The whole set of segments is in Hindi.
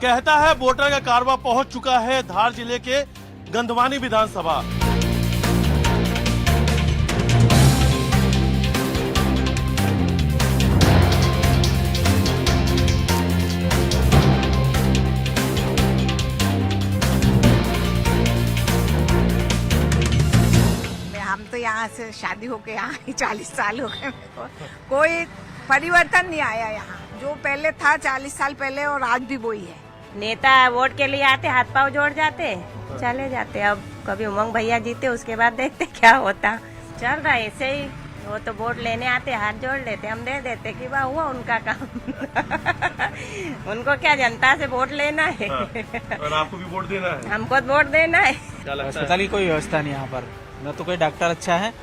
कहता है वोटर का कारवा पहुंच चुका है धार जिले के गंधवानी विधानसभा। हम तो यहाँ से शादी होके यहाँ 40 साल हो गए, कोई परिवर्तन नहीं आया यहाँ। जो पहले था 40 साल पहले और आज भी वही है। नेता वोट के लिए आते, हाथ पांव जोड़ जाते, चले जाते। अब कभी उमंग भैया जीते, उसके बाद देखते क्या होता। चल रहा है ऐसे ही। वो तो वोट लेने आते, हाथ जोड़ लेते, हम दे देते कि वाह हुआ उनका काम। उनको क्या जनता से वोट लेना है। और आपको भी वोट देना है? हमको वोट देना है। अस्पताल की कोई व्यवस्था नहीं यहाँ पर, न तो कोई डॉक्टर अच्छा है,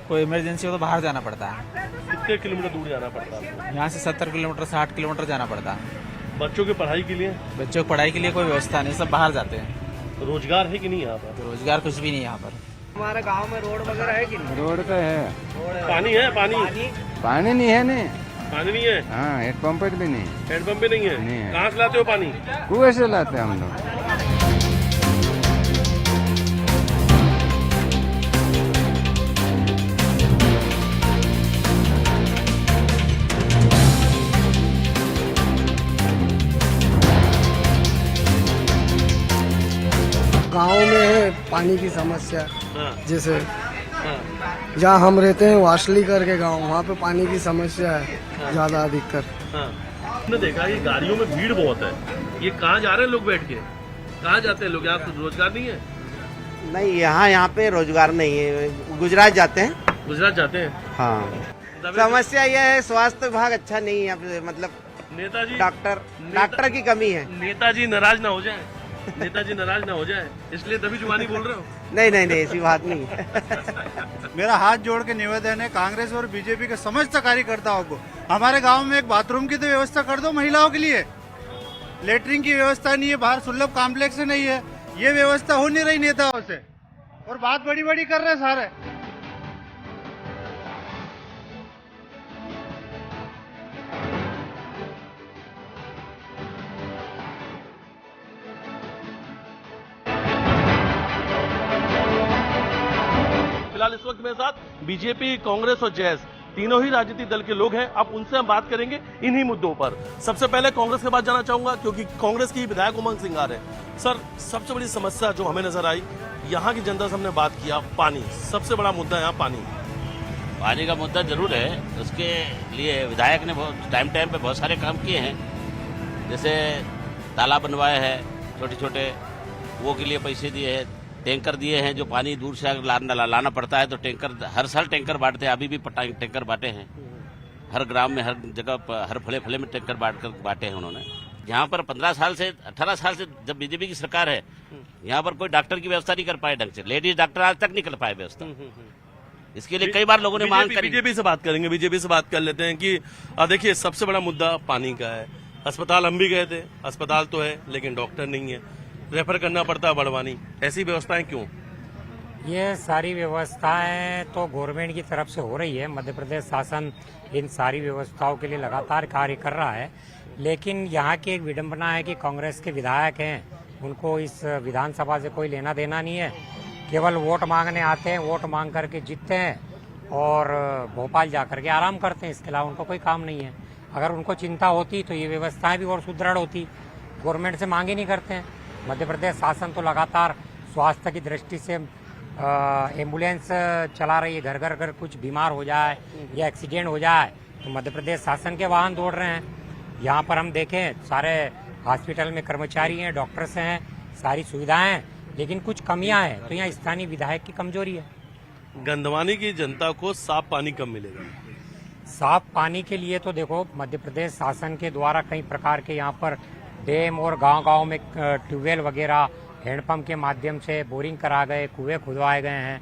कोई इमरजेंसी हो तो बाहर जाना पड़ता है। कितने किलोमीटर दूर जाना पड़ता है? यहाँ से 70 किलोमीटर 60 किलोमीटर जाना पड़ता है। बच्चों की पढ़ाई के लिए? बच्चों की पढ़ाई के लिए कोई व्यवस्था नहीं, सब बाहर जाते हैं। रोजगार है कि नहीं यहाँ पर? रोजगार कुछ भी नहीं यहाँ पर। हमारे गांव में रोड वगैरह है कि नहीं? रोड तो है। पानी है? पानी नहीं है नहीं। पानी नहीं है? हाँ, हेड पंप भी नहीं। हैंड पंप भी नहीं है? नहीं है। कहाँ से लाते हो पानी? कुएं से लाते हैं हम लोग। गांव में है पानी की समस्या। हाँ। जैसे हाँ। जहाँ हम रहते हैं वाशली करके गांव, वहाँ पे पानी की समस्या है ज्यादा अधिकतर। हाँ। आपने देखा ये गाड़ियों में भीड़ बहुत है, ये कहाँ जा रहे हैं लोग बैठ के? कहाँ जाते हैं लोग? यहाँ तो रोजगार नहीं है? नहीं, यहाँ पे रोजगार नहीं है। गुजरात जाते हैं। गुजरात जाते हैं? हाँ। समस्या यह है स्वास्थ्य विभाग अच्छा नहीं है, मतलब नेताजी डॉक्टर की कमी है। नेताजी नाराज ना हो जाए, नेताजी नाराज ना हो जाए, इसलिए तभी जुबानी बोल रहे हो? नहीं, ऐसी बात नहीं है। मेरा हाथ जोड़ के निवेदन है कांग्रेस और बीजेपी के समस्त कार्यकर्ताओं को, हमारे गांव में एक बाथरूम की तो व्यवस्था कर दो महिलाओं के लिए। लेटरिन की व्यवस्था नहीं है, बाहर सुलभ कॉम्प्लेक्स नहीं है, ये व्यवस्था हो नहीं रही नेताओं से, और बात बड़ी बड़ी कर रहे सारे। फिलहाल इस वक्त मेरे साथ बीजेपी, कांग्रेस और जैस तीनों ही राजनीतिक दल के लोग हैं। अब उनसे हम बात करेंगे इन्हीं मुद्दों पर। सबसे पहले कांग्रेस के बात जाना चाहूंगा, क्योंकि कांग्रेस की विधायक उमंग सिंगार है। सर, सबसे बड़ी समस्या जो हमें नजर आई, यहाँ की जनता से हमने बात किया, पानी सबसे बड़ा मुद्दा है। यहाँ पानी का मुद्दा जरूर है, उसके लिए विधायक ने बहुत टाइम पे बहुत सारे काम किए हैं। जैसे तालाब बनवाए हैं छोटे छोटे, वो के लिए पैसे दिए हैं। टैंकर दिए हैं, जो पानी दूर से लाना पड़ता है तो टैंकर, हर साल टैंकर बांटते हैं। अभी भी टैंकर बांटे हैं हर ग्राम में, हर जगह, हर फले में टैंकर बांटे हैं उन्होंने। यहाँ पर 18 साल से जब बीजेपी की सरकार है, यहाँ पर कोई डॉक्टर की व्यवस्था नहीं कर पाए ढंग से। लेडीज डॉक्टर आज तक नहीं कर पाए व्यवस्था। इसके लिए कई बार लोगों ने मांग करी। बीजेपी से बात करेंगे, बीजेपी से बात कर लेते हैं कि देखिए सबसे बड़ा मुद्दा पानी का है। अस्पताल हम भी गए थे, अस्पताल तो है लेकिन डॉक्टर नहीं है, रेफर करना पड़ता है बड़वानी। ऐसी व्यवस्थाएं क्यों? ये सारी व्यवस्थाएं तो गवर्नमेंट की तरफ से हो रही है। मध्य प्रदेश शासन इन सारी व्यवस्थाओं के लिए लगातार कार्य कर रहा है, लेकिन यहाँ की एक विडंबना है कि कांग्रेस के विधायक हैं, उनको इस विधानसभा से कोई लेना देना नहीं है। केवल वोट मांगने आते हैं, वोट मांग करके जीतते हैं और भोपाल जाकर के आराम करते हैं। इसके अलावा उनको कोई काम नहीं है। अगर उनको चिंता होती तो ये व्यवस्थाएं भी और सुदृढ़ होती। गवर्नमेंट से मांग ही नहीं करते हैं। मध्य प्रदेश शासन तो लगातार स्वास्थ्य की दृष्टि से एम्बुलेंस चला रही है। घर घर अगर कुछ बीमार हो जाए या एक्सीडेंट हो जाए तो मध्य प्रदेश शासन के वाहन दौड़ रहे हैं। यहाँ पर हम देखें सारे हॉस्पिटल में कर्मचारी हैं, डॉक्टर्स हैं, सारी सुविधाएं हैं, लेकिन कुछ कमियां हैं। तो यहाँ स्थानीय विधायक की कमजोरी है। गंधवानी की जनता को साफ पानी कब मिलेगा? साफ पानी के लिए तो देखो, मध्य प्रदेश शासन के द्वारा कई प्रकार के यहाँ पर डैम और गांव-गांव में ट्यूबवेल वगैरह, हैंडपंप के माध्यम से बोरिंग करा गए, कुएं खुदवाए गए हैं।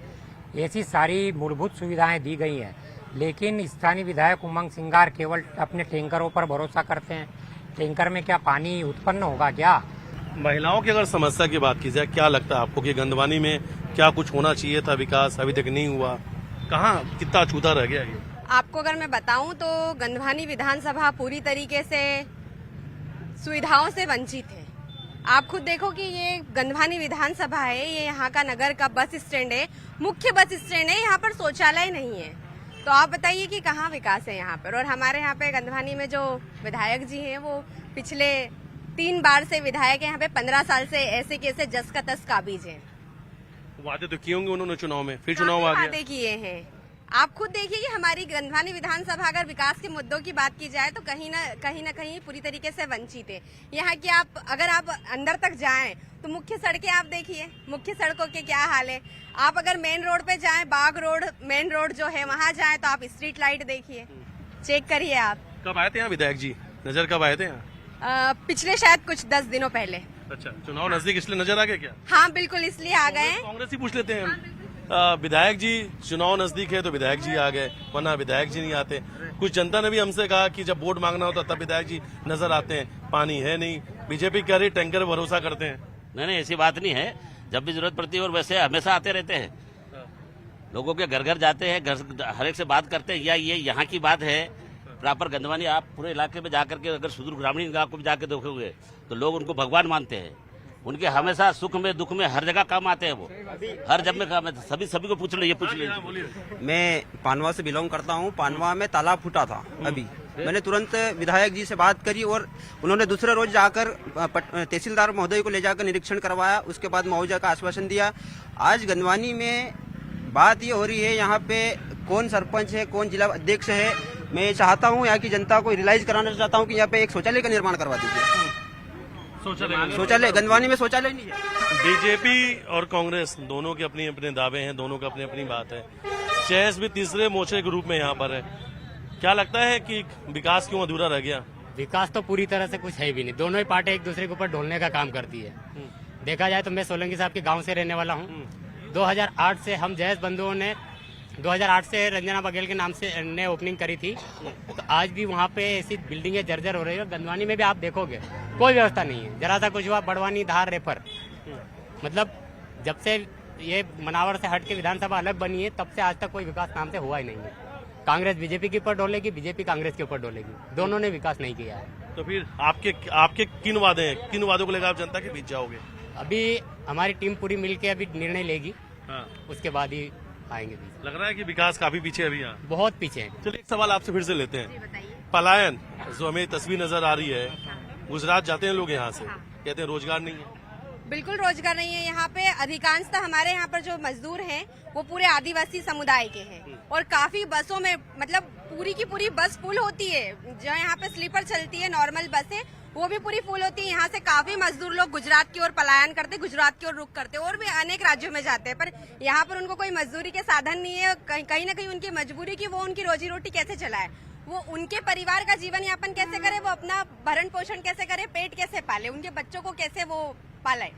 ऐसी सारी मूलभूत सुविधाएं दी गई हैं, लेकिन स्थानीय विधायक उमंग सिंगार केवल अपने टैंकरों पर भरोसा करते हैं। टैंकर में क्या पानी उत्पन्न होगा क्या? महिलाओं की अगर समस्या की बात की जाए, क्या लगता है आपको कि गंधवानी में क्या कुछ होना चाहिए था, विकास अभी तक नहीं हुआ? कहाँ कितना अछूता रह गया ये? आपको अगर मैं बताऊं तो गंधवानी विधानसभा पूरी तरीके से सुविधाओं से वंचित है। आप खुद देखो कि ये गंधवानी विधानसभा है, ये यहाँ का नगर का बस स्टैंड है, मुख्य बस स्टैंड है, यहाँ पर शौचालय नहीं है। तो आप बताइए कि कहाँ विकास है यहाँ पर। और हमारे यहाँ पे गंधवानी में जो विधायक जी हैं वो पिछले 3 बार से विधायक है यहाँ पे, 15 साल से ऐसे कैसे जस का तस काबिज है। वादे तो किए होंगे उन्होंने चुनाव में, फिर चुनाव आ गया। वादे किए हैं। आप खुद देखिए कि हमारी गंधवानी विधानसभा अगर विकास के मुद्दों की बात की जाए तो कहीं ना कहीं पूरी तरीके से वंचित है। यहाँ की अगर आप अंदर तक जाएं तो मुख्य सड़कें आप देखिए, मुख्य सड़कों के क्या हाल है। आप अगर मेन रोड पे जाएं, बाग रोड मेन रोड जो है वहाँ जाएं तो आप स्ट्रीट लाइट देखिए, चेक करिए आप। कब आए थे यहाँ विधायक जी, नजर कब आए थे यहाँ? पिछले शायद कुछ 10 दिनों पहले। अच्छा, चुनाव नजदीक इसलिए नजर आ गए क्या? हाँ बिल्कुल, इसलिए आ गए। कांग्रेस ही पूछ लेते हैं हम। विधायक जी, चुनाव नजदीक है तो विधायक जी आ गए, वरना विधायक जी नहीं आते। कुछ जनता ने भी हमसे कहा कि जब वोट मांगना होता तब विधायक जी नजर आते हैं, पानी है नहीं। बीजेपी कह रही टैंकर भरोसा करते हैं। नहीं, ऐसी बात नहीं है, जब भी जरूरत पड़ती है और वैसे हमेशा आते रहते हैं, लोगों के घर घर जाते हैं, घर हर एक से बात करते हैं। या ये यहाँ की बात है प्रॉपर गंधवानी, आप पूरे इलाके में जाकर के अगर सुदूर ग्रामीण इलाकों में जाकर देखोगे तो लोग उनको भगवान मानते हैं। उनके हमेशा सुख में दुख में हर जगह काम आते हैं, वो हर जब में काम है। सभी को पूछ लीजिए। मैं पानवा से बिलोंग करता हूँ। पानवा में तालाब फूटा था अभी, मैंने तुरंत विधायक जी से बात करी और उन्होंने दूसरे रोज जाकर तहसीलदार महोदय को ले जाकर निरीक्षण करवाया। उसके बाद मुआवजा का आश्वासन दिया। आज गंधवानी में बात ये हो रही है यहाँ पे कौन सरपंच है, कौन जिला अध्यक्ष है। मैं चाहता हूँ यहाँ की जनता को रियलाइज कराना चाहता हूँ कि यहाँ पे एक शौचालय का निर्माण करवा दीजिए। शौचालय गंधवानी में शौचालय नहीं है। बीजेपी और कांग्रेस दोनों के अपने अपने दावे हैं, दोनों की अपनी अपनी बात है। चेस भी तीसरे मोर्चे के रूप में यहाँ पर है। क्या लगता है कि विकास क्यों अधूरा रह गया? विकास तो पूरी तरह से कुछ है भी नहीं, दोनों ही पार्टी एक दूसरे के ऊपर ढोलने का काम करती है। देखा जाए तो मैं सोलंकी साहब के गांव से रहने वाला हूँ। 2008 से हम जयेश बंधुओं ने 2008 से रंजना बघेल के नाम से ने ओपनिंग करी थी, तो आज भी वहाँ पे ऐसी बिल्डिंगें जर्जर हो रही है। गंधवानी में भी आप देखोगे कोई व्यवस्था नहीं है, जरा सा कुछ हुआ बड़वानी धार रेफर। मतलब जब से ये मनावर से हट के विधानसभा अलग बनी है तब से आज तक कोई विकास नाम से हुआ ही नहीं है। कांग्रेस बीजेपी के ऊपर डोलेगी, बीजेपी कांग्रेस के ऊपर डोलेगी, दोनों ने विकास नहीं किया है। तो फिर आपके किन वादे हैं, किन वादों को लेकर आप जनता के बीच जाओगे? अभी हमारी टीम पूरी मिलके अभी निर्णय लेगी, उसके बाद ही आएंगे। लग रहा है कि विकास काफी पीछे है अभी यहाँ, बहुत पीछे है। चलिए एक सवाल आपसे फिर से लेते हैं। पलायन जो हमें तस्वीर नजर आ रही है, गुजरात जाते हैं लोग यहाँ से, कहते हैं रोजगार नहीं है। बिल्कुल रोजगार नहीं है यहाँ पे। अधिकांशतः हमारे यहाँ पर जो मजदूर हैं वो पूरे आदिवासी समुदाय के हैं और काफी बसों में मतलब पूरी की पूरी बस फुल होती है। जो यहाँ पे स्लीपर चलती है, नॉर्मल बस है, वो भी पूरी फुल होती है। यहाँ से काफी मजदूर लोग गुजरात की ओर पलायन करते, गुजरात की ओर रुख करते और भी अनेक राज्यों में जाते हैं, पर यहाँ पर उनको कोई मजदूरी के साधन नहीं है। कहीं ना कहीं उनकी मजबूरी की वो उनकी रोजी रोटी कैसे चलाए, वो उनके परिवार का जीवन यापन कैसे करे, वो अपना भरण पोषण कैसे करे, पेट कैसे पाले, उनके बच्चों को कैसे वो पाले,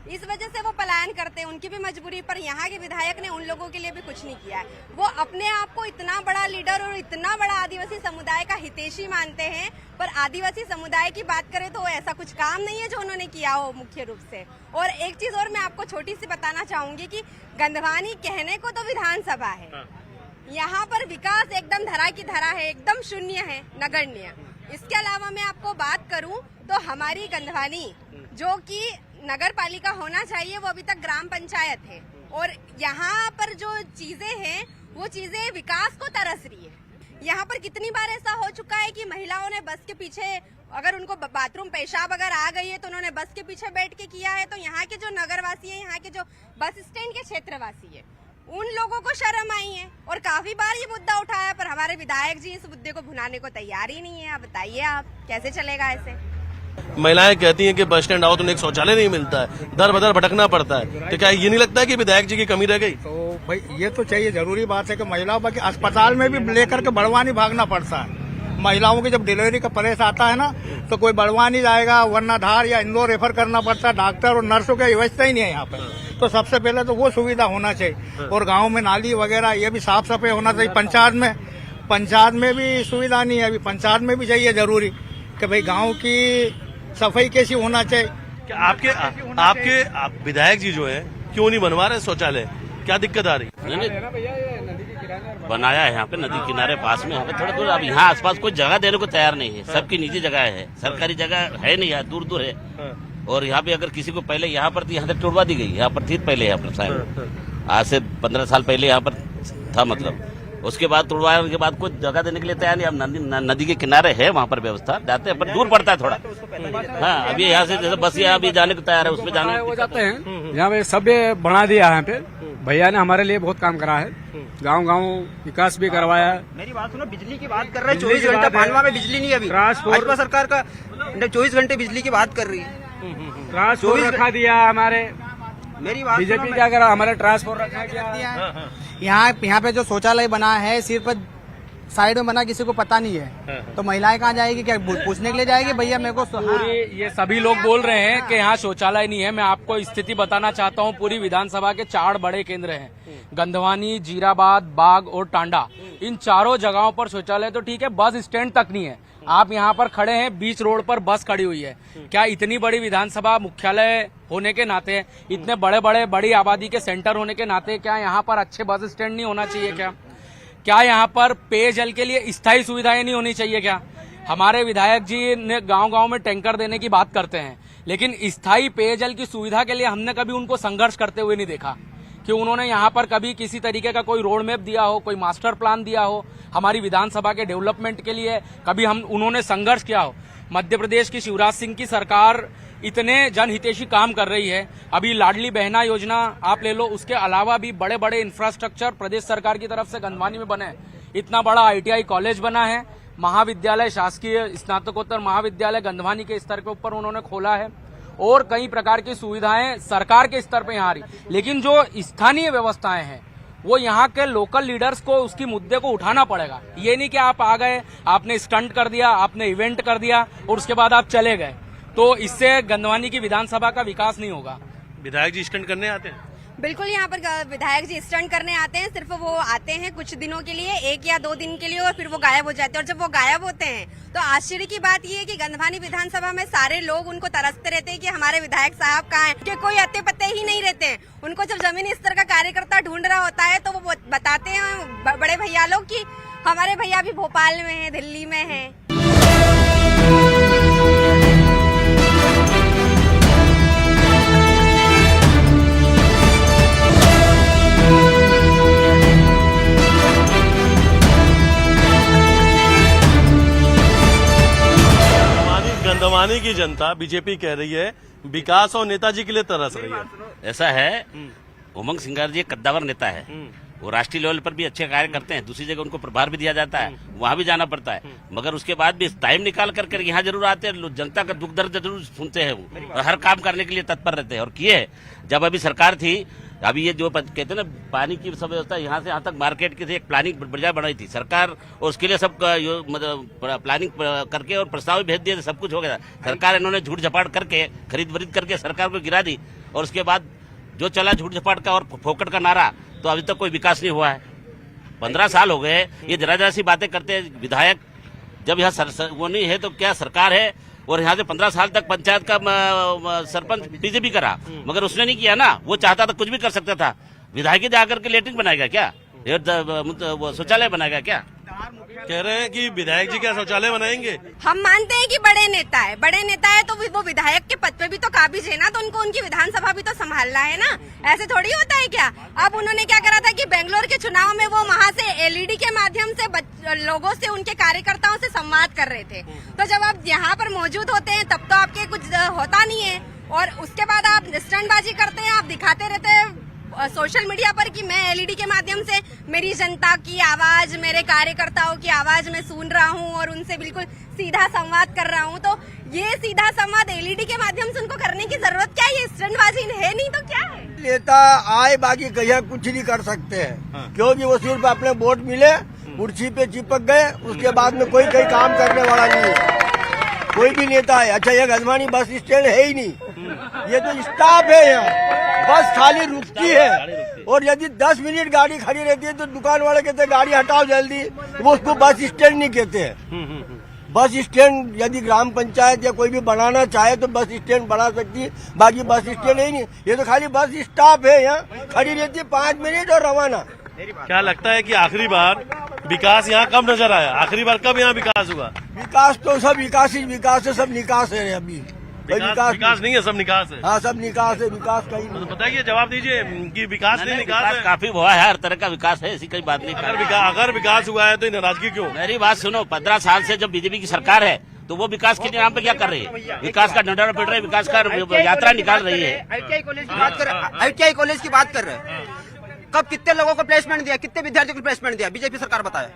इस वजह से वो पलायन करते हैं। उनकी भी मजबूरी, पर यहाँ के विधायक ने उन लोगों के लिए भी कुछ नहीं किया है। वो अपने आप को इतना बड़ा लीडर और इतना बड़ा आदिवासी समुदाय का हितैषी मानते हैं, पर आदिवासी समुदाय की बात करें तो ऐसा कुछ काम नहीं है जो उन्होंने किया हो मुख्य रूप से। और एक चीज और मैं आपको छोटी सी बताना चाहूंगी कि गंधवानी कहने को तो विधानसभा है, यहाँ पर विकास एकदम धरा की धरा है, एकदम शून्य है, नगण्य। इसके अलावा मैं आपको बात करूं तो हमारी गंधवानी जो कि नगर पालिका होना चाहिए वो अभी तक ग्राम पंचायत है और यहाँ पर जो चीजें हैं वो चीजें विकास को तरस रही है। यहाँ पर कितनी बार ऐसा हो चुका है कि महिलाओं ने बस के पीछे, अगर उनको बाथरूम पेशाब अगर आ गई है तो उन्होंने बस के पीछे बैठ के किया है। तो यहाँ के जो नगरवासी है, यहाँ के जो बस स्टैंड के क्षेत्रवासी है, उन लोगों को शर्म आई है और काफी बार ये मुद्दा उठाया, पर हमारे विधायक जी इस मुद्दे को भुनाने को तैयार ही नहीं है। आप बताइए, आप कैसे चलेगा ऐसे? महिलाएं कहती हैं कि बस स्टैंड आओ तो एक शौचालय नहीं मिलता है, दर बदर भटकना पड़ता है। तो क्या ये नहीं लगता है कि विधायक जी की कमी रह गई? तो भाई ये तो चाहिए, जरूरी बात है कि महिलाओं बाकी अस्पताल में भी लेकर के बड़वानी भागना पड़ता है। महिलाओं की जब डिलीवरी का परेश आता है ना तो कोई बड़वानी जाएगा, वरना धार या इंदौर रेफर करना पड़ता है। डॉक्टर और नर्सों की व्यवस्था ही नहीं है यहाँ पर। तो सबसे पहले तो वो सुविधा होना चाहिए और गाँव में नाली वगैरह ये भी साफ सफाई होना चाहिए। पंचायत में भी सुविधा नहीं है, अभी पंचायत में भी चाहिए जरूरी कि भाई गाँव की सफाई कैसी होना चाहिए। क्या आपके विधायक जी जो है क्यों नहीं बनवा रहे शौचालय, क्या दिक्कत आ रही? बनाया है यहाँ पे नदी किनारे पास में, यहाँ पे थोड़ा दूर। अब यहाँ आसपास कोई जगह देने को तैयार नहीं है, सबकी निजी जगह है, सरकारी जगह है नहीं, यहाँ दूर दूर है। और यहाँ पे अगर किसी को पहले यहाँ पर थी, यहाँ तक तोड़वा दी गई, यहाँ पर थी पहले, यहाँ पर शायद आज से 15 साल पहले यहाँ पर था, मतलब उसके बाद तोड़वाने के बाद कोई जगह देने के लिए तैयार नहीं। अब नदी के किनारे है, वहाँ पर व्यवस्था जाते हैं, पर दूर पड़ता है थोड़ा। हाँ, अभी यहाँ से जैसे बस यहाँ भी जाने को तैयार है, उसमें जाने हो जाते हैं। यहाँ पे सब बना दिया है, यहाँ पे भैया ने हमारे लिए बहुत काम करा है, गांव विकास भी करवाया है। मेरी बात सुनो, बिजली की बात कर रहे हैं, 24 घंटे पानवा में बिजली नहीं है अभी। भाजपा सरकार का 24 घंटे बिजली की बात कर रही है। ट्रांसफॉर्मर रखा दिया हमारे, मेरी बात बीजेपी क्या करा, हमारे ट्रांसफॉर्मर रखा दिया। यहाँ पे जो शौचालय बना है सिर्फ साइड में बना, किसी को पता नहीं है, तो महिलाएं कहाँ जाएगी, क्या पूछने के लिए जाएगी भैया मेरे को? पूरी ये सभी लोग बोल रहे हैं कि यहाँ शौचालय नहीं है। मैं आपको स्थिति बताना चाहता हूँ, पूरी विधानसभा के 4 बड़े केंद्र हैं, गंधवानी, जीराबाद, बाग और टांडा। इन चारों जगहों पर शौचालय तो ठीक है, बस स्टैंड तक नहीं है। आप यहाँ पर खड़े हैं, बीच रोड पर बस खड़ी हुई है। क्या इतनी बड़ी विधानसभा मुख्यालय होने के नाते, इतने बड़ी आबादी के सेंटर होने के नाते, क्या यहाँ पर अच्छे बस स्टैंड नहीं होना चाहिए? क्या यहाँ पर पेयजल के लिए स्थायी सुविधाएं नहीं होनी चाहिए? क्या हमारे विधायक जी ने गांव-गांव में टैंकर देने की बात करते हैं, लेकिन स्थायी पेयजल की सुविधा के लिए हमने कभी उनको संघर्ष करते हुए नहीं देखा कि उन्होंने यहाँ पर कभी किसी तरीके का कोई रोड मैप दिया हो, कोई मास्टर प्लान दिया हो हमारी विधानसभा के डेवलपमेंट के लिए, कभी उन्होंने संघर्ष किया हो। मध्य प्रदेश की शिवराज सिंह की सरकार इतने जनहितैषी काम कर रही है। अभी लाडली बहना योजना आप ले लो, उसके अलावा भी बड़े बड़े इंफ्रास्ट्रक्चर प्रदेश सरकार की तरफ से गंधवानी में बने। इतना बड़ा ITI कॉलेज बना है, महाविद्यालय, शासकीय स्नातकोत्तर महाविद्यालय गंधवानी के स्तर के ऊपर उन्होंने खोला है, और कई प्रकार की सुविधाएं सरकार के स्तर पे यहाँ आ रही। लेकिन जो स्थानीय व्यवस्थाएं हैं वो यहाँ के लोकल लीडर्स को उसकी मुद्दे को उठाना पड़ेगा। ये नहीं कि आप आ गए, आपने स्टंट कर दिया, आपने इवेंट कर दिया और उसके बाद आप चले गए, तो इससे गंधवानी की विधानसभा का विकास नहीं होगा। विधायक जी स्टंट करने आते हैं? बिल्कुल, यहाँ पर विधायक जी स्टंट करने आते हैं। सिर्फ वो आते हैं कुछ दिनों के लिए, 1 या 2 दिन के लिए, और फिर वो गायब हो जाते हैं। और जब वो गायब होते हैं तो आश्चर्य की बात ये है कि गंधवानी विधानसभा में सारे लोग उनको तरसते रहते हैं कि हमारे विधायक साहब कहाँ हैं, कि कोई अत्ते पत्ते ही नहीं रहते हैं। उनको जब जमीनी स्तर का कार्यकर्ता ढूंढ रहा होता है तो वो बताते हैं बड़े भैया लोग कि हमारे भैया भी भोपाल में है, दिल्ली में है। गंधवानी की जनता, बीजेपी कह रही है, विकास और नेताजी के लिए तरस रही है। ऐसा है, उमंग सिंगार जी एक कद्दावर नेता है, वो राष्ट्रीय लेवल पर भी अच्छे कार्य करते हैं, दूसरी जगह उनको प्रभार भी दिया जाता है, वहाँ भी जाना पड़ता है, मगर उसके बाद भी टाइम निकाल कर यहाँ जरूर आते हैं, जनता का दुख दर्द जरूर सुनते हैं वो, और हर काम करने के लिए तत्पर रहते हैं। और किए, जब अभी सरकार थी, अभी ये जो कहते हैं ना पानी की सब व्यवस्था, यहाँ से यहाँ तक मार्केट की थी, एक प्लानिंग बढ़िया बनाई थी सरकार, और उसके लिए सब मतलब प्लानिंग करके और प्रस्ताव भी भेज दिए थे, सब कुछ हो गया। सरकार इन्होंने झूठ झपाट करके, खरीद वरीद करके सरकार को गिरा दी, और उसके बाद जो चला झूठ झपाट का और फोकट का नारा, तो अभी तक कोई विकास नहीं हुआ है। 15 साल हो गए, ये जरा सी बातें करते हैं विधायक। जब यहाँ वो नहीं है तो क्या सरकार है? और यहाँ से 15 साल तक पंचायत का सरपंच बीजेपी करा, मगर उसने नहीं किया ना। वो चाहता था कुछ भी कर सकता था। विधायक जाकर के लेटरिन बनाएगा क्या? शौचालय बनाएगा क्या? कह रहे हैं कि विधायक जी क्या शौचालय बनाएंगे? हम मानते हैं कि बड़े नेता है तो वो विधायक के पद पे भी तो काबिज है ना, तो उनको उनकी विधानसभा भी तो संभालना है ना। ऐसे थोड़ी होता है क्या? अब उन्होंने क्या करा था कि बेंगलोर के चुनाव में वो वहाँ से LED के माध्यम से लोगों से, उनके कार्यकर्ताओं से संवाद कर रहे थे। तो जब आप यहाँ पर मौजूद होते हैं तब तो आपके कुछ होता नहीं है, और उसके बाद आप स्टंटबाजी करते हैं, आप दिखाते रहते हैं सोशल मीडिया पर कि मैं LED के माध्यम से मेरी जनता की आवाज, मेरे कार्यकर्ताओं की आवाज मैं सुन रहा हूं और उनसे बिल्कुल सीधा संवाद कर रहा हूं। तो ये सीधा संवाद LED के माध्यम से उनको करने की जरूरत क्या है? ये स्टंटबाजी है नहीं तो क्या है? नेता आए बाकी कहीं कुछ नहीं कर सकते हैं, क्योंकि वो सिर्फ अपने वोट मिले, कुर्सी पे चिपक गए, उसके बाद में कोई काम करने वाला नहीं है, कोई भी नेता है। अच्छा, ये गंधवानी बस स्टैंड है ही नहीं, ये तो स्टाफ है यहाँ, बस खाली रुकती है, और यदि 10 मिनट गाड़ी खड़ी रहती है तो दुकान वाले कहते हैं गाड़ी हटाओ जल्दी, वो उसको बस स्टैंड नहीं कहते हैं। बस स्टैंड यदि ग्राम पंचायत या कोई भी बनाना चाहे तो बस स्टैंड बना सकती है, बाकी बस स्टैंड है नहीं। ये तो खाली बस स्टाफ है, यहाँ खड़ी रहती है 5 मिनट और रवाना। क्या लगता है कि आखिरी बार विकास यहाँ कब नजर आया? आखिरी बार कब यहाँ विकास हुआ? विकास तो सब विकास है, सब निकास है। अभी कोई विकास नहीं है, सब निकास है। हाँ, सब निकास है, विकास कहीं नहीं। तो बताइए, जवाब दीजिए कि विकास नहीं, निकास है। काफी हुआ है, हर तरह का विकास है, ऐसी कोई बात नहीं। अगर विकास हुआ है तो नाराजगी क्यों? मेरी बात सुनो, 15 साल से जब बीजेपी की सरकार है तो वो विकास के नाम पे क्या कर रही है? विकास का डंडा पिट रही है, विकास का यात्रा निकाल रही है। ITI कॉलेज की बात कर रहे हैं। कब कितने लोगों को प्लेसमेंट दिया, कितने विद्यार्थियों को प्लेसमेंट दिया बीजेपी सरकार बताया?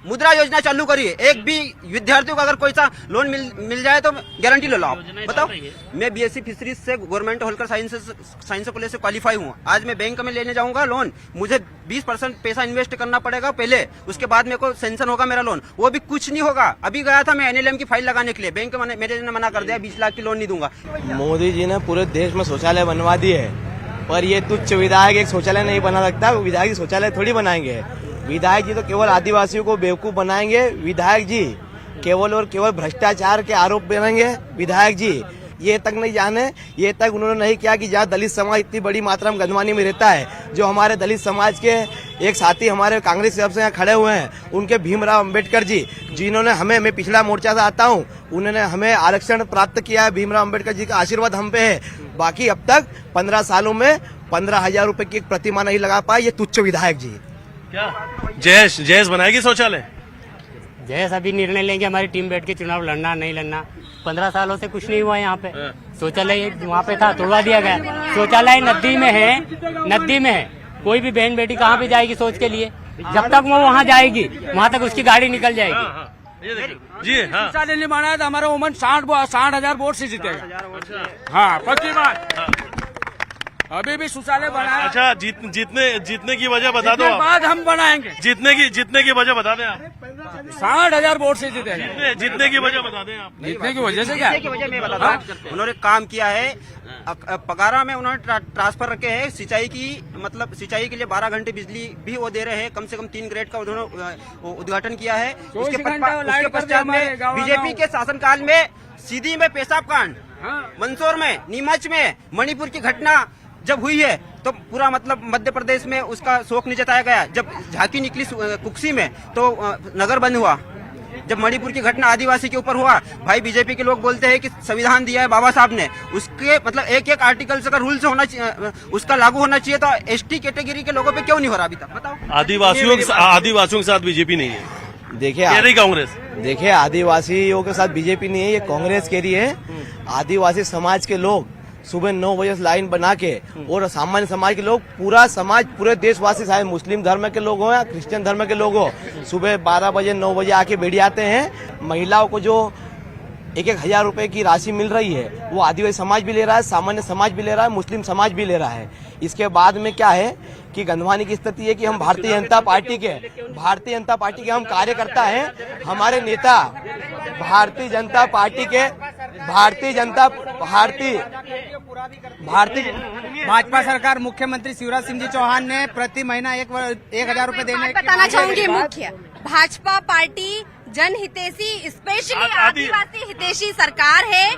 मुद्रा योजना चालू करिए, एक भी विद्यार्थियों को अगर कोई सा लोन मिल जाए तो गारंटी ले लो आप। बताओ, मैं BSc फिशरीज से गवर्नमेंट होलकर साइंस कॉलेज से क्वालिफाई हूँ। आज मैं बैंक में लेने जाऊंगा लोन, मुझे 20% पैसा इन्वेस्ट करना पड़ेगा पहले, उसके बाद मेरे को सेंशन होगा मेरा लोन। वो भी कुछ नहीं होगा। अभी गया था मैं NLM की फाइल लगाने के लिए, बैंक मैनेजर ने मना कर दिया, 20 लाख की लोन नहीं दूंगा। मोदी जी ने पूरे देश में शौचालय बनवा दिए है, पर ये तुच्छ विधायक एक शौचालय नहीं बना सकता। विधायक शौचालय थोड़ी बनाएंगे। विधायक जी तो केवल आदिवासियों को बेवकूफ बनाएंगे। विधायक जी केवल और केवल भ्रष्टाचार के आरोप बनाएंगे। विधायक जी ये तक नहीं जाने, ये तक उन्होंने नहीं किया कि जहाँ दलित समाज इतनी बड़ी मात्रा में गंदवानी में रहता है, जो हमारे दलित समाज के एक साथी हमारे कांग्रेस से यहाँ खड़े हुए हैं, उनके भीमराव अंबेडकर जी, जिन्होंने हमें, मैं पिछड़ा मोर्चा से आता हूँ, उन्होंने हमें आरक्षण प्राप्त किया है। भीमराव अंबेडकर जी का आशीर्वाद हम पे है। बाकी अब तक 15 सालों में 15,000 रुपए की एक प्रतिमा नहीं लगा पाए ये तुच्छ विधायक जी। क्या जयेश बनाएगी शौचालय? जैसे अभी निर्णय लेंगे, हमारी टीम बैठ के चुनाव लड़ना नहीं लड़ना। 15 सालों से कुछ नहीं हुआ यहाँ पे। शौचालय वहाँ पे था, तोड़वा दिया गया। शौचालय नदी में है। कोई भी बहन बेटी कहाँ पे जाएगी सोच के लिए? जब तक वो वहाँ जाएगी, वहाँ तक उसकी गाड़ी निकल जाएगी। ये देखिए जी। हाँ, शौचालय नहीं बनाया तो हमारा वोमन 60,000 वोट से जीतेगा। हाँ, पक्की बात। अभी भी शौचालय बनाया। अच्छा, जीतने की वजह बता दो। बाद हम बनाएंगे। जीतने की वजह बता दें आप। 60,000 वोट से जीते। जीतने की वजह बता दें आप। जीतने की वजह से क्या? मैं बता दूं, उन्होंने काम किया है। पगारा में उन्होंने ट्रांसफर रखे हैं। सिंचाई के लिए 12 घंटे बिजली भी वो दे रहे हैं। कम से कम 3 ग्रेड का उन्होंने उद्घाटन किया है। उसके पश्चात में बीजेपी के शासनकाल में सीधी में पेशाब कांड, मंदसौर में, नीमच में, मणिपुर की घटना जब हुई है तो पूरा मध्य प्रदेश में उसका शोक नहीं जताया गया। जब झांकी निकली कुक्सी में तो नगर बंद हुआ। जब मणिपुर की घटना आदिवासी के ऊपर हुआ, भाई बीजेपी के लोग बोलते हैं कि संविधान दिया है बाबा साहब ने, उसके एक आर्टिकल का रूल्स होना चाहिए, उसका लागू होना चाहिए। तो ST कैटेगरी के लोगों पे क्यों नहीं हो रहा अभी तक? बताओ। आदिवासियों के साथ बीजेपी नहीं है, देखिए कांग्रेस। देखिए, आदिवासियों के साथ बीजेपी नहीं है, ये कांग्रेस कह रही है। आदिवासी समाज के लोग सुबह 9 बजे से लाइन बना के, और सामान्य समाज के लोग, पूरा समाज, पूरे देशवासी, चाहे मुस्लिम धर्म के लोग हो या क्रिश्चियन धर्म के लोग हो, सुबह 12 बजे 9 बजे आके बैठ जाते हैं। महिलाओं को जो 1,000 रुपए की राशि मिल रही है, वो आदिवासी समाज भी ले रहा है, सामान्य समाज भी ले रहा है, मुस्लिम समाज भी ले रहा है। इसके बाद में क्या है कि गंधवानी की स्थिति है कि हम भारतीय जनता पार्टी के हम कार्यकर्ता हैं। हमारे नेता भाजपा सरकार, मुख्यमंत्री शिवराज सिंह जी चौहान ने प्रति महीना 1,000 रुपए देने। बताना चाहूंगी, मुख्य भाजपा पार्टी जनहितैषी, स्पेशली आदिवासी हितैषी सरकार है।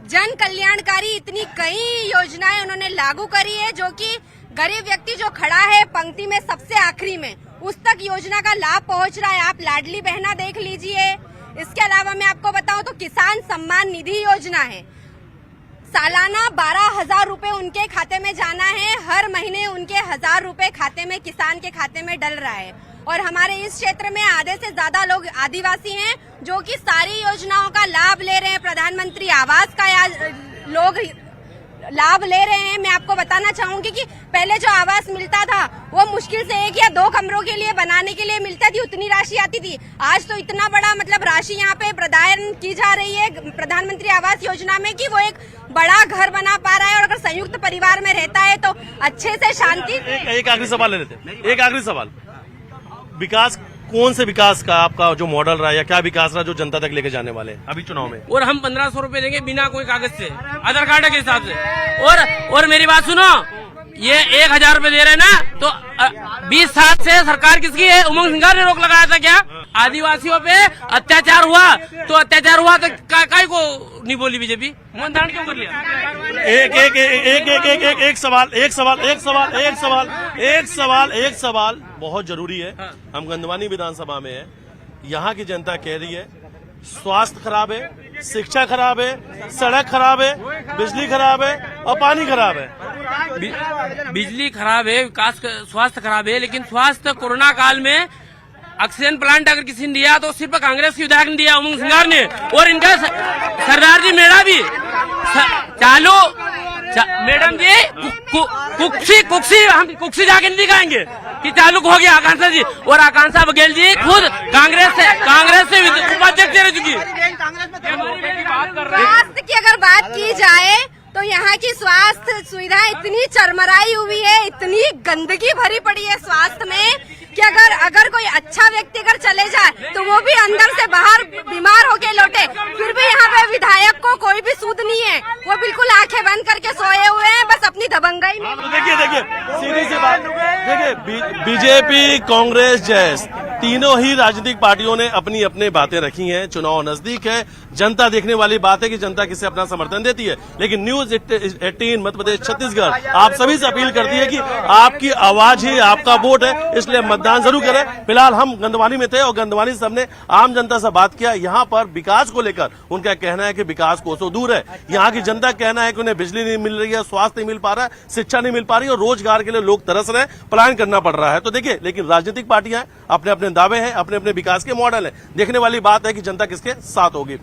जन कल्याणकारी इतनी कई योजनाएं उन्होंने लागू करी है, जो कि गरीब व्यक्ति जो खड़ा है पंक्ति में सबसे आखिरी में, उस तक योजना का लाभ पहुंच रहा है। आप लाडली बहना देख लीजिए। इसके अलावा मैं आपको बताऊं तो किसान सम्मान निधि योजना है। सालाना 12,000 रुपए उनके खाते में जाना है। हर महीने उनके 1,000 रुपए खाते में, किसान के खाते में डल रहा है। और हमारे इस क्षेत्र में आधे से ज्यादा लोग आदिवासी हैं, जो कि सारी योजनाओं का लाभ ले रहे हैं। प्रधानमंत्री आवास का लोग लाभ ले रहे हैं। मैं आपको बताना चाहूंगी कि पहले जो आवास मिलता था वो मुश्किल से 1 या 2 कमरों के लिए बनाने के लिए मिलता थी, उतनी राशि आती थी। आज तो इतना बड़ा राशि यहाँ पे प्रदान की जा रही है प्रधानमंत्री आवास योजना में, कि वो एक बड़ा घर बना पा रहा है। और अगर संयुक्त परिवार में रहता है तो अच्छे से शांति। एक आखिरी सवाल ले लेते हैं। एक आखिरी सवाल, विकास, कौन से विकास का आपका जो मॉडल रहा है, या क्या विकास रहा जो जनता तक लेके जाने वाले हैं अभी चुनाव में? और हम 1,500 रुपए देंगे बिना कोई कागज से, आधार कार्ड के हिसाब से। और मेरी बात सुनो, ये 1,000 रुपए दे रहे हैं ना, तो 20 साल से सरकार किसकी है? उमंग सिंघार ने रोक लगाया था क्या? आदिवासियों पे अत्याचार हुआ तो काय को नहीं बोली बीजेपी? मनधारण क्यों कर लिया? एक सवाल बहुत जरूरी है। हम गंधवानी विधानसभा में है, यहाँ की जनता कह रही है स्वास्थ्य खराब है, शिक्षा खराब है, सड़क खराब है, बिजली खराब है और पानी खराब है। बिजली खराब है, विकास स्वास्थ्य खराब है, लेकिन स्वास्थ्य कोरोना काल में ऑक्सीजन प्लांट अगर किसी ने दिया तो सिर्फ कांग्रेस के विधायक ने दिया, उमंग सिंगार ने, और इनका सरदार जी मेरा भी चालू मैडम जी कुक्सी जाके नहीं दिखाएंगे कि चालू हो गया आकांक्षा जी, और आकांक्षा बघेल जी खुद कांग्रेस से उपाध्यक्ष रह चुकी। स्वास्थ्य की अगर बात की जाए तो यहाँ की स्वास्थ्य सुविधाएं इतनी चरमराई हुई है, इतनी गंदगी भरी पड़ी है स्वास्थ्य में कि अगर कोई अच्छा व्यक्ति अगर चले जाए तो वो भी अंदर से बाहर बीमार होके लौटे, फिर भी यहाँ पे विधायक को कोई भी सूद नहीं है, वो बिल्कुल आंखें बंद करके सोए हुए हैं बस अपनी दबंगई में। तो देखिए सीधी सी बात, देखिए बीजेपी, कांग्रेस, जैस तीनों ही राजनीतिक पार्टियों ने अपनी अपनी बातें रखी हैं। चुनाव नजदीक है, जनता देखने वाली बात है कि जनता किसे अपना समर्थन देती है, लेकिन न्यूज 18 मध्य प्रदेश छत्तीसगढ़ आप सभी से अपील करती है कि आपकी आवाज ही आपका वोट है, इसलिए मतदान जरूर करें। फिलहाल हम गंदवानी में थे और गंदवानी से हमने आम जनता से बात किया। यहाँ पर विकास को लेकर उनका कहना है कि विकास कोसों दूर है। यहाँ की जनता का कहना है कि उन्हें बिजली नहीं मिल रही है, स्वास्थ्य नहीं मिल पा रहा है, शिक्षा नहीं मिल पा रही है और रोजगार के लिए लोग तरस रहे हैं, पलायन करना पड़ रहा है। तो देखिए, लेकिन राजनीतिक पार्टियां अपने अपने दावे हैं, अपने अपने विकास के मॉडल हैं। देखने वाली बात है कि जनता किसके साथ होगी।